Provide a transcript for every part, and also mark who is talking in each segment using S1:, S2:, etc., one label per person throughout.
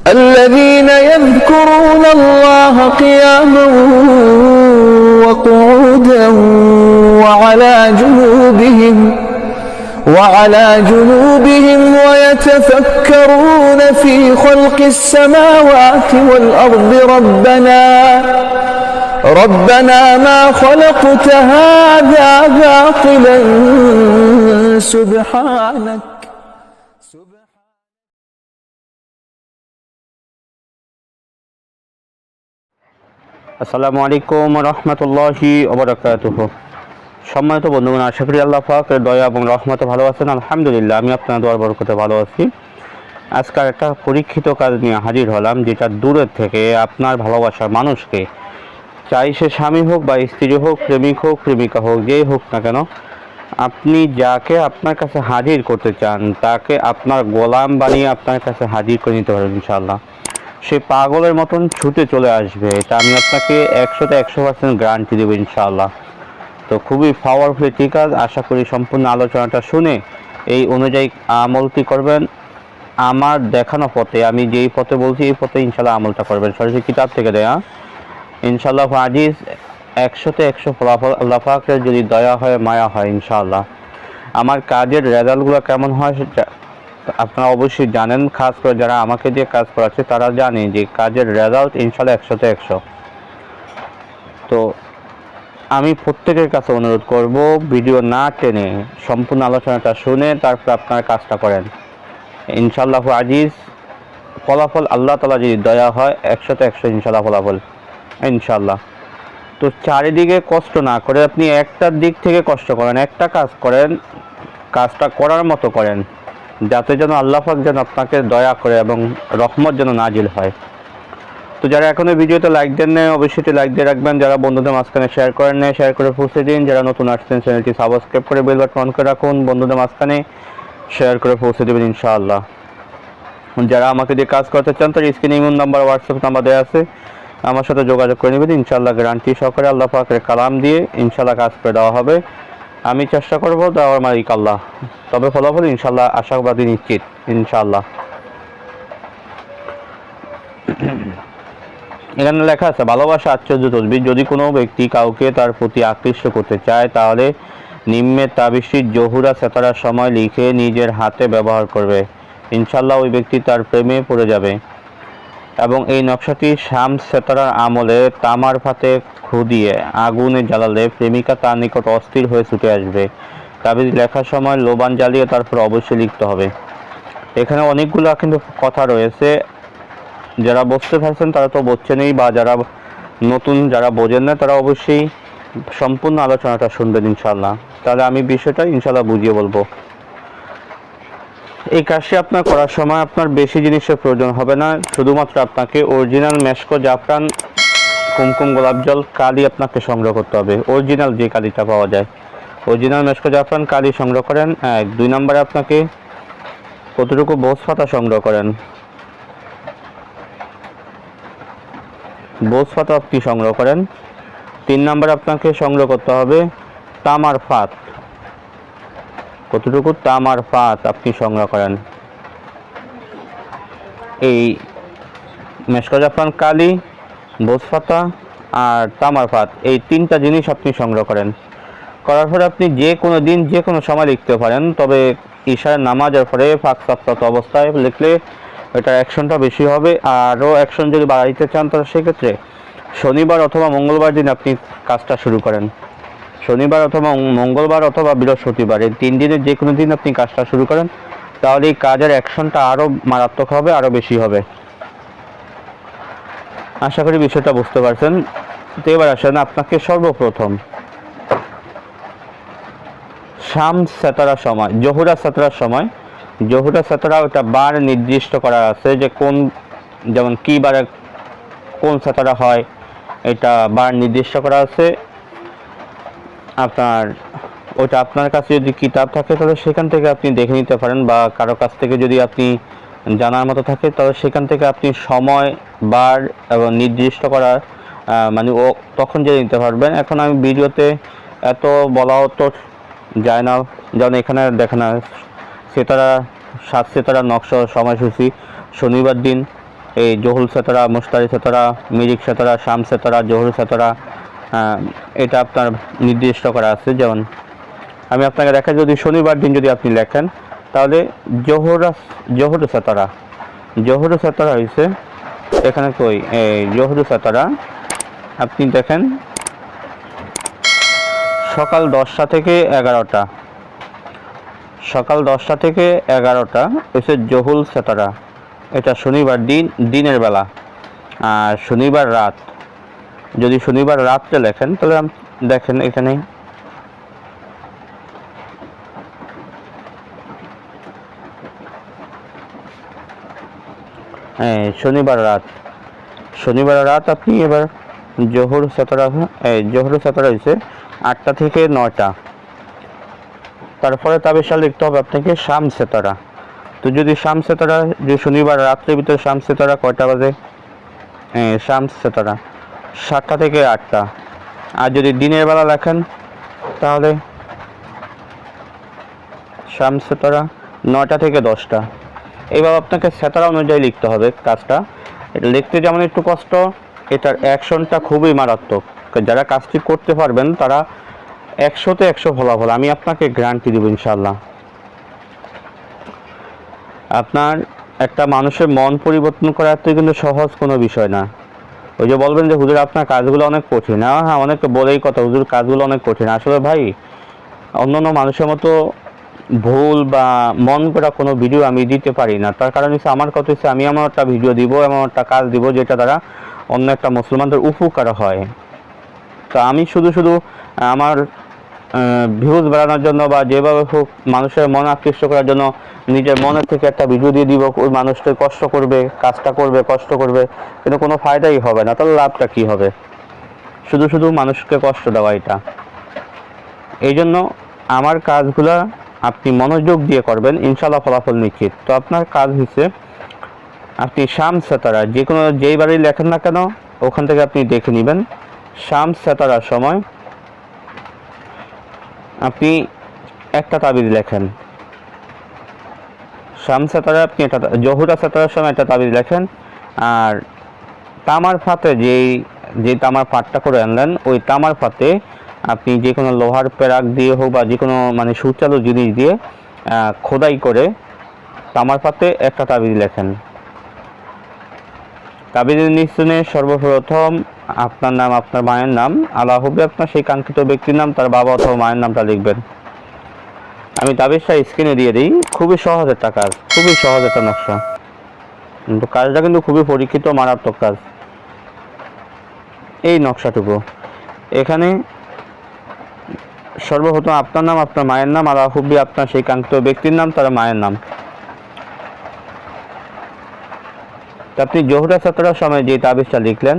S1: الذين يذكرون الله قياما وقعودا وعلى جنوبهم ويتفكرون في خلق السماوات والأرض ربنا ما خلقت هذا باطلا سبحانك.
S2: আসসালামু আলাইকুম রহমতুল্লাহি ওয়া বারাকাতুহু। সম্মানিত বন্ধুগণ, আশা করি আল্লাহ পাকের দয়া এবং রহমতে ভালো আছেন। আলহামদুলিল্লাহ, আমি আপনার দোয়ার বরকতে ভালো আছি। আজকাল একটা পরীক্ষিত কাজ নিয়ে হাজির হলাম, যেটা দূরের থেকে আপনার ভালোবাসার মানুষকে, চাই সে স্বামী হোক বা স্ত্রী হোক, প্রেমিক হোক, প্রেমিকা হোক, যেই হোক না কেন, আপনি যাকে আপনার কাছে হাজির করতে চান তাকে আপনার গোলাম বানিয়ে আপনার কাছে হাজির করে নিতে পারবেন ইনশাআল্লাহ। সে পাগলের মতন ছুটে চলে আসবে, এটা আমি আপনাকে 100% গ্যারান্টি দেবো ইনশাআল্লাহ। তো খুবই পাওয়ারফুল একটি কাজ, আশা করি সম্পূর্ণ আলোচনাটা শুনে এই অনুযায়ী আমলটি করবেন। আমার দেখানো পথে, আমি যেই পথে বলছি এই পথে ইনশাআল্লাহ আমলটা করবেন, সরাসরি কিতাব থেকে দেয়া ইনশাআল্লাহ আজিজ। 100% ফলাফল আল্লাহ পাকের যদি দয়া হয়, মায়া হয় ইনশাআল্লাহ। আমার কাজের রেজাল্টগুলো কেমন হয় আপনারা অবশ্যই জানেন, খাস করে যারা আমাকে দিয়ে কাজ করাচ্ছে তারা জানে যে কাজের রেজাল্ট ইনশাআল্লাহ 100%। তো আমি প্রত্যেকের কাছে অনুরোধ করব, ভিডিও না টেনে সম্পূর্ণ আলোচনাটা শুনে তারপর আপনার কাজটা করেন ইনশাআল্লাহ আজিজ। ফলাফল আল্লাহ তাআলা যদি দয়া হয় 100% ইনশাআল্লাহ ফলাফল ইনশাআল্লাহ। তো চারিদিকে কষ্ট না করে আপনি একটার দিক থেকে কষ্ট করেন, একটা কাজ করেন, কাজটা করার মতো করেন, যাতে যেন আল্লাহ পাক যেন আপনাকে দয়া করে এবং রহমত যেন নাজিল হয়। তো যারা এখনো ভিডিওতে লাইক দেন না, অবশ্যই লাইক দিয়ে রাখবেন। যারা বন্ধুদের মাঝখানে শেয়ার করেন না, শেয়ার করে পৌঁছে দিন। যারা নতুন আসছেন চ্যানেলটি সাবস্ক্রাইব করে বেল বাটন অন করে রাখুন। বন্ধুদের মাঝখানে শেয়ার করে পৌঁছে দেবেন ইনশাআল্লাহ। যারা আমাকে দিয়ে কাজ করতে চান তার স্ক্রিনে ইমো নাম্বার, হোয়াটসঅ্যাপ নাম্বার দেওয়া আছে, আমার সাথে যোগাযোগ করে নেবেন ইনশাআল্লাহ। গ্যারান্টি সহকারে আল্লাহ পাকের কালাম দিয়ে ইনশাআল্লাহ কাজ করে দেওয়া হবে। আমি চেষ্টা করবো, দেওয়ার মালিক আল্লাহ, তবে ফলাফল ইনশাআল্লাহ আশাবাদী নিশ্চিত ইনশাআল্লাহ। এখানে লেখা আছে, ভালোবাসা আশ্চর্য তদবির। যদি কোনো ব্যক্তি কাউকে তার প্রতি আকৃষ্ট করতে চায় তাহলে নিম্নে তাবিজটি জহুরা সেতারার সময় লিখে নিজের হাতে ব্যবহার করবে, ইনশাআল্লাহ ওই ব্যক্তি তার প্রেমে পড়ে যাবে। এবং এই নকশাটি শামস সেতারার আমলে তামার ফাতে খুদিয়ে আগুনে জ্বালালে প্রেমিকা তার নিকট অস্থির হয়ে ছুটে আসবে। তাবিজ লেখার সময় লোবান জ্বালিয়ে তারপর অবশ্যই লিখতে হবে। এখানে অনেকগুলো কিন্তু কথা রয়েছে, যারা বুঝতে পারছেন তারা তো বুঝছেনই, বা যারা নতুন যারা বোঝেন না তারা অবশ্যই সম্পূর্ণ আলোচনাটা শুনবেন ইনশাআল্লাহ। তাহলে আমি বিষয়টা ইনশাআল্লাহ বুঝিয়ে বলবো। এই কাজটি আপনার করার সময় আপনার বেশি জিনিসের প্রয়োজন হবে না, শুধুমাত্র আপনাকে অরিজিনাল মেশকো জাফরান, কুমকুম, গোলাপ জল, কালি আপনাকে সংগ্রহ করতে হবে। অরিজিনাল যে কালিটা পাওয়া যায়, অরিজিনাল মেশকো জাফরান কালি সংগ্রহ করেন। 2 নম্বরে আপনাকে কতটুকু বোস পাতা সংগ্রহ করেন, বোস পাতা আপনি সংগ্রহ করেন। 3 নম্বরে আপনাকে সংগ্রহ করতে হবে তামার ফাত, কতটুকু তামার ফাত আপনি সংগ্রহ করেন। এই মেশকো জাফরান কালি, বোস পাতা আর তামার ফাত, এই 3টা জিনিস আপনি সংগ্রহ করেন। করার পরে আপনি যে কোনো দিন যে কোনো সময় লিখতে পারেন, তবে ঈশার নামাজের পরে ফাঁক সাপ্তাহ অবস্থায় লিখলে এটার অ্যাকশনটা বেশি হবে। আরও অ্যাকশন যদি বাড়াইতে চান তাহলে সেক্ষেত্রে শনিবার অথবা মঙ্গলবার দিন আপনি কাজটা শুরু করেন। শনিবার অথবা মঙ্গলবার অথবা বৃহস্পতিবার, এই 3 দিনের যে কোনো দিন আপনি কাজটা শুরু করেন, তাহলে এই কাজের অ্যাকশনটা আরও মারাত্মক হবে, আরও বেশি হবে। আশা করি বিষয়টা বুঝতে পারছেন। তো এবার আসেন, আপনাকে সর্বপ্রথম শামস সেতারার সময়, জহুরা সেতারার সময়, জহুরা সেতারা ওটা বার নির্দিষ্ট করা আছে যে কোন, যেমন কী বারে কোন সেতারা হয়, এটা বার নির্দিষ্ট করা আছে। আপনার ওটা আপনার কাছে যদি কিতাব থাকে তাহলে সেখান থেকে আপনি দেখে নিতে পারেন, বা কারো কাছ থেকে যদি আপনি জানার মতো থাকে তাহলে সেখান থেকে আপনি সময়, বার এবং নির্দিষ্ট করা মানে ও তখন জেনে নিতে পারবেন। এখন আমি ভিডিওতে এত বলাও তো যায় না, যেমন এখানে দেখেন সেতারা 7 সেতারা নকশা সময়সূচি শনিবার দিন এই জহুল সেতরা, মুস্তারি সেতরা, মিরিক সেতরা, শাম সেতরা, জহুর সেতরা, এটা আপনার নির্দিষ্ট করা আছে। যেমন আমি আপনাকে দেখাই, যদি শনিবার দিন যদি আপনি লেখেন তাহলে জহুর সেতরা, জহুর সেতরা হয়েছে এখানে কই, এই জহুর সেতরা আপনি দেখেন সকাল 10টা থেকে 11টা, সকাল 10টা থেকে 11টা হচ্ছে জহুল সেতরা, এটা শনিবার দিনের বেলা। আর শনিবার রাত, যদি শনিবার রাত্রে লেখেন তাহলে দেখেন এখানে শনিবার রাত আপনি এবার জহুর সেতরা, জহুর সেতরা হয়েছে 8টা থেকে 9টা। তারপরে তাবিজটা লিখতে হবে আপনাকে শাম সেতরা। তো যদি শাম সেতরা, যে শনিবার রাত্রের ভিতরে শাম সেতরা কয়টা বাজে, শাম সেতরা 7টা থেকে 8টা। আর যদি দিনের বেলা লেখেন তাহলে শাম সেতরা 9টা থেকে 10টা। এইভাবে আপনাকে সেতরা অনুযায়ী লিখতে হবে কাজটা। এটা লিখতে যেমন একটু কষ্ট, এটার অ্যাকশনটা খুবই মারাত্মক। যারা কাজটি করতে পারবেন তারা 100তে 100 ফলাফল আমি আপনাকে গ্যারান্টি দেব ইনশাআল্লাহ। আপনার একটা মানুষের মন পরিবর্তন করা তো কিন্তু সহজ কোনো বিষয় না। ওই যে বলবেন যে হুজুর আপনার কাজগুলো অনেক কঠিন, হ্যাঁ অনেকে বলেই কথা হুজুর কাজগুলো অনেক কঠিন। আসলে ভাই অন্যান্য মানুষের মতো ভুল বা মন করা কোনো ভিডিও আমি দিতে পারি না। তার কারণ হচ্ছে আমার কথা হচ্ছে আমি এমন একটা ভিডিও দিব, এমন একটা কাজ দিব যেটা দ্বারা অন্য একটা মুসলমানদের উপকার হয়। তো আমি শুধু আমার ভিউজ বাড়ানোর জন্য বা যেভাবে হোক মানুষের মন আকৃষ্ট করার জন্য নিজের মনের থেকে একটা ভিডিও দিয়ে দিব, ওই মানুষটা কষ্ট করবে, কাজটা করবে, কষ্ট করবে, কিন্তু কোনো ফায়দাই হবে না। তাহলে লাভটা কি হবে? শুধু মানুষকে কষ্ট দেওয়া। এটা এই জন্য আমার কাজগুলা আপনি মনোযোগ দিয়ে করবেন, ইনশাআল্লাহ ফলাফল নিশ্চিত। তো আপনার কাজ হচ্ছে আপনি শাম সেতারা যে কোনো যেই বাড়ি লেখেন না কেন ওখান থেকে আপনি দেখে নেবেন। শাম সেতারার সময় আপনি একটা তাবিজ লেখেন, শাম সেতারা আপনি একটা, জহুরা সেতারার সময় একটা তাবিজ লেখেন। আর তামার ফাতে যে তামার ফাটটা করে আনলেন, ওই তামার ফাতে আপনি যে কোনো লোহার পেরাক দিয়ে হোক বা যে কোনো মানে সুচালু জিনিস দিয়ে খোদাই করে তামার ফাতে একটা তাবিজ লেখেন। তাবিজের নিচে সর্বপ্রথম আপনার নাম, আপনার মায়ের নাম, আল্লাহ হবে আপনার সেই কাঙ্ক্ষিত ব্যক্তির নাম, তার বাবা অথবা মায়ের নামটা লিখবেন। আমি তাবিজটা স্ক্রিনে দিয়ে দিই। খুবই সহজ একটা কাজ, খুবই সহজ একটা নকশা, কিন্তু কাজটা কিন্তু খুবই পরীক্ষিত মারাত্মক কাজ। এই নকশাটুকু এখানে সর্বপ্রথম আপনার নাম, আপনার মায়ের নাম, আল্লাহ হুব্বি আপনার সেই কাঙ্ক্ষিত ব্যক্তির নাম, তার মায়ের নাম। আপনি জহুরা সেতরার সময় যে তাবিজটা লিখলেন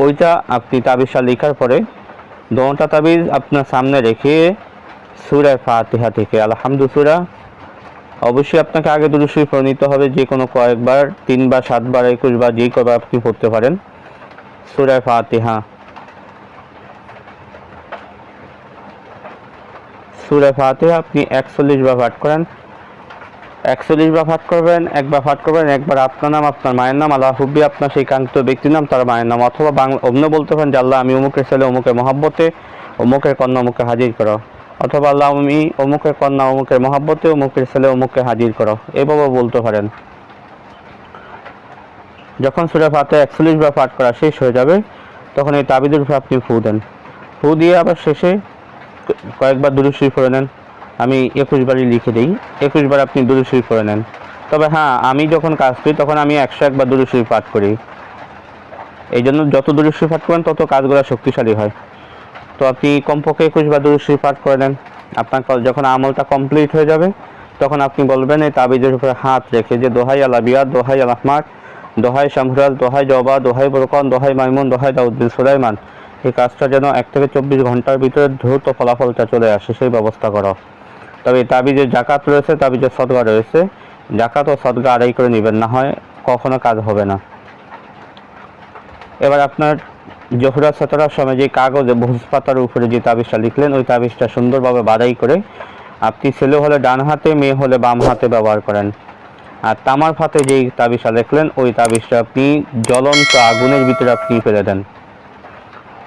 S2: ওইটা আপনি তাবিজটা লেখার পরে দোনোটা তাবিজ আপনার সামনে রেখে সূরা ফাতিহা থেকে আলহামদু সূরা, অবশ্যই আপনাকে আগে দুরূদ শরীফ পড়ে নিতে হবে, যে কোনো কয়েকবার, 3 বার, 7 বার, 21 বার, যেই কয়বার আপনি পড়তে পারেন। সূরা ফাতিহা, সূরা ফাতিহা আপনি 41 বার পাঠ করেন। 41 বার পাঠ করবেন, একবার পাঠ করবেন, একবার আপনার নাম, আপনার মায়ের নাম, আল্লাহ হুব্বি আপনার সেই কাঙ্ক্ষিত ব্যক্তির নাম, তার মায়ের নাম, অথবা বাংলা অন্য বলতে পারেন যে আল্লাহ আমি অমুকের ছেলে অমুকের মহাব্বতে অমুকের কন্যা অমুকে হাজির করো, অথবা আল্লাহ আমি অমুকের কন্যা অমুকের মহাব্বতে অমুকের ছেলে অমুকে হাজির করো, এভাবে বলতে পারেন। যখন সূরা ফাতিহা 41 বার পাঠ করা শেষ হয়ে যাবে তখন এই তাবিজের উপরে আপনি ফু দেন। ফু দিয়ে আবার শেষে কয়েকবার দুরূদ শরীফ পড়ে নেন। আমি 21 বারই লিখে দিই, 21 বার আপনি দুরূদ শরীফ পড়ে নেন। তবে হ্যাঁ, আমি যখন কাজ করি তখন আমি 101 বার দুরূদ শরীফ পাঠ করি। এই জন্য যত দুরূদ শরীফ পাঠ করেন তত কাজগুলো শক্তিশালী হয়। তো আপনি কমপক্ষে 21 বার দুরূদ শরীফ পাঠ করে নেন। আপনার যখন আমলটা কমপ্লিট হয়ে যাবে তখন আপনি বলবেন এই তাবিজের উপরে হাত রেখে যে দোহাই আল আবিয়াদ, দোহাই আল আহমার, দোহাই শামহুরাল, দোহাই জবা, দোহাই বরকন, দোহাই মাইমুন, দোহাই দাউদ বিন সুলাইমান, এই কাজটা যেন 1 থেকে 24 ঘন্টার ভিতরে দ্রুত ফলাফলটা চলে আসে সেই ব্যবস্থা করো। তবে তাবিজের জাকাত রয়েছে, তাবিজের সদকা রয়েছে, জাকাত ও সদকা আদায় করে নেবেন, না হয় কখনো কাজ হবে না। এবার আপনার জহুরা সেতরার সময় যে কাগজে ভোজ পাতার উপরে যে তাবিজটা লিখলেন ওই তাবিজটা সুন্দরভাবে বাঁধাই করে আপনি ছেলে হলে ডান হাতে, মেয়ে হলে বাম হাতে ব্যবহার করেন। আর তামার ফাতে যেই তাবিজটা দেখলেন ওই তাবিজটা আপনি জ্বলন্ত আগুনের ভিতরে আপনি ফেলে দেন।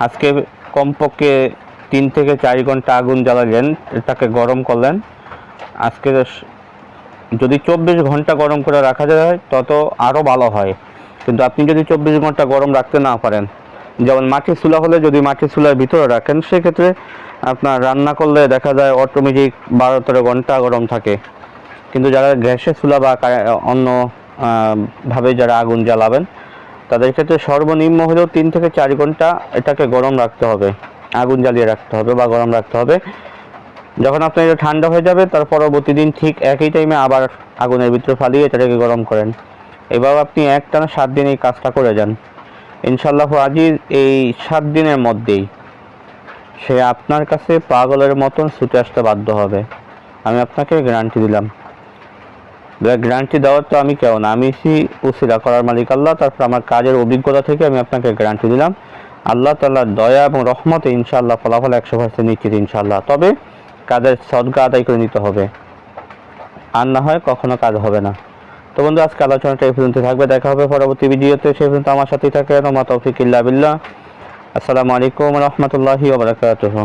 S2: আজকে কমপক্ষে 3 থেকে 4 ঘন্টা আগুন জ্বালালেন, এটাকে গরম করলেন। আজকে যদি 24 ঘন্টা গরম করে রাখা যায় তত আরও ভালো হয়, কিন্তু আপনি যদি 24 ঘন্টা গরম রাখতে না পারেন, যেমন মাটির চুলা হলে যদি মাটির চুলার ভিতরে রাখেন সেক্ষেত্রে আপনার রান্না করলে দেখা যায় অটোমেটিক 12-13 ঘন্টা গরম থাকে। কিন্তু যারা গ্যাসের চুলা বা অন্য ভাবে যারা আগুন জ্বালাবেন তাদের ক্ষেত্রে সর্বনিম্ন হলেও 3 থেকে 4 ঘন্টা এটাকে গরম রাখতে হবে, আগুন জ্বালিয়ে রাখতে হবে বা গরম রাখতে হবে। যখন আপনার এটা ঠান্ডা হয়ে যাবে তার পরবর্তী দিন ঠিক একই টাইমে আবার আগুনের ভিতরে ফালিয়ে এটাকে গরম করেন। এবার আপনি একটানা 7 দিন এই কাজটা করে যান, ইনশাআল্লাহ আজিজ এই 7 দিনের মধ্যেই সে আপনার কাছে পাগলের মতন ছুটে আসতে বাধ্য হবে। আমি আপনাকে গ্যারান্টি দিলাম। গ্যারান্টি দেওয়ার তো আমি কেউ না, আমি উসিলা করার মালিক আল্লাহ। তারপর আমার কাজের অভিজ্ঞতা থেকে আমি আপনাকে গ্যারান্টি দিলাম। আল্লাহ তাআলার দয়া এবং রহমতে ইনশাআল্লাহ ফলাফল 100% নিশ্চিত ইনশাআল্লাহ। তবে কাজের সদকা আদায় করে নিতে হবে, আর না হয় কখনো কাজ হবে না। তো বন্ধু, আজকে আলোচনাটা এই পর্যন্ত থাকবে। দেখা হবে পরবর্তী ভিডিওতে। সেই পর্যন্ত আমার সাথেই থাকেন। মা তৌফিক ইল্লা বিল্লাহ। আসসালামু আলাইকুম ওয়া রাহমাতুল্লাহি ওয়া বারাকাতুহু।